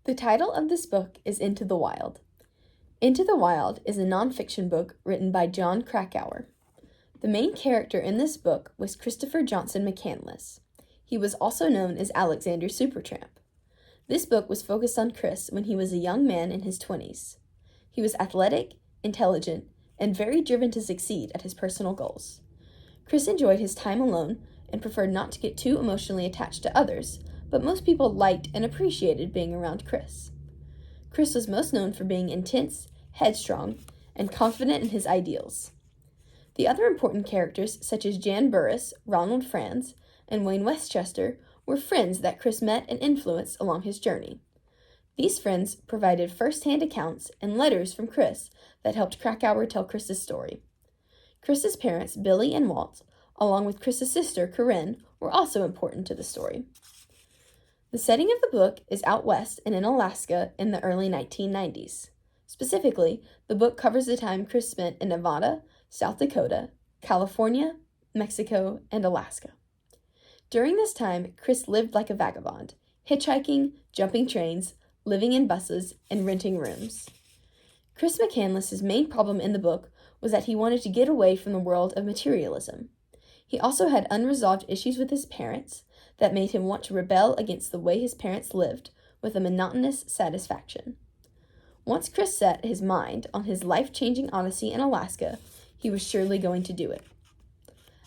The title of this book is Into the Wild. Into the Wild is a nonfiction book written by Jon Krakauer. The main character in this book was Christopher Johnson McCandless. He was also known as Alexander Supertramp. This book was focused on Chris when he was a young man in his 20s. He was athletic, intelligent, and very driven to succeed at his personal goals. Chris enjoyed his time alone and preferred not to get too emotionally attached to others, but most people liked and appreciated being around Chris. Chris was most known for being intense, headstrong, and confident in his ideals. The other important characters, such as Jan Burris, Ronald Franz, and Wayne Westchester, were friends that Chris met and influenced along his journey. These friends provided first-hand accounts and letters from Chris that helped Krakauer tell Chris's story. Chris's parents, Billy and Walt, along with Chris's sister, Corinne, were also important to the story. The setting of the book is out west and in Alaska in the early 1990s. Specifically, the book covers the time Chris spent in Nevada, South Dakota, California, Mexico, and Alaska. During this time, Chris lived like a vagabond, hitchhiking, jumping trains, living in buses, and renting rooms. Chris McCandless's main problem in the book was that he wanted to get away from the world of materialism. He also had unresolved issues with his parents that made him want to rebel against the way his parents lived with a monotonous satisfaction. Once Chris set his mind on his life-changing odyssey in Alaska, he was surely going to do it.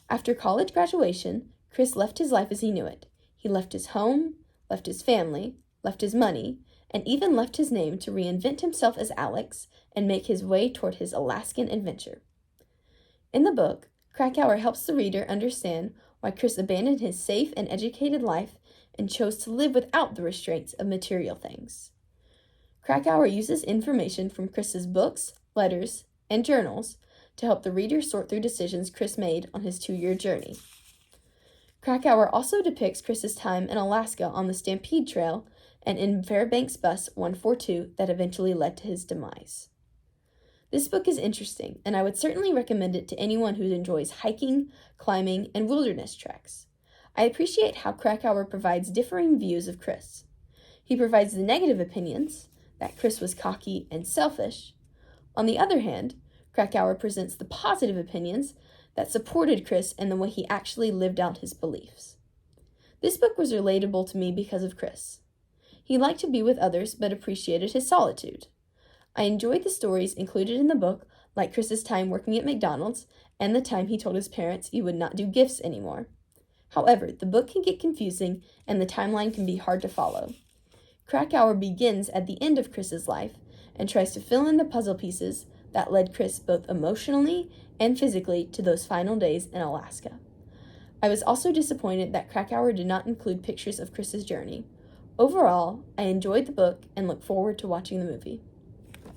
After college graduation, Chris left his life as he knew it. He left his home, left his family, left his money, and even left his name to reinvent himself as Alex and make his way toward his Alaskan adventure. In the book, Krakauer helps the reader understand why Chris abandoned his safe and educated life and chose to live without the restraints of material things. Krakauer uses information from Chris's books, letters, and journals to help the reader sort through decisions Chris made on his 2-year journey. Krakauer also depicts Chris's time in Alaska on the Stampede Trail and in Fairbanks Bus 142 that eventually led to his demise. This book is interesting, and I would certainly recommend it to anyone who enjoys hiking, climbing, and wilderness treks. I appreciate how Krakauer provides differing views of Chris. He provides the negative opinions, that Chris was cocky and selfish. On the other hand, Krakauer presents the positive opinions that supported Chris and the way he actually lived out his beliefs. This book was relatable to me because of Chris. He liked to be with others but appreciated his solitude. I enjoyed the stories included in the book, like Chris's time working at McDonald's and the time he told his parents he would not do gifts anymore. However, the book can get confusing and the timeline can be hard to follow. Krakauer begins at the end of Chris's life and tries to fill in the puzzle pieces that led Chris both emotionally and physically to those final days in Alaska. I was also disappointed that Krakauer did not include pictures of Chris's journey. Overall, I enjoyed the book and look forward to watching the movie.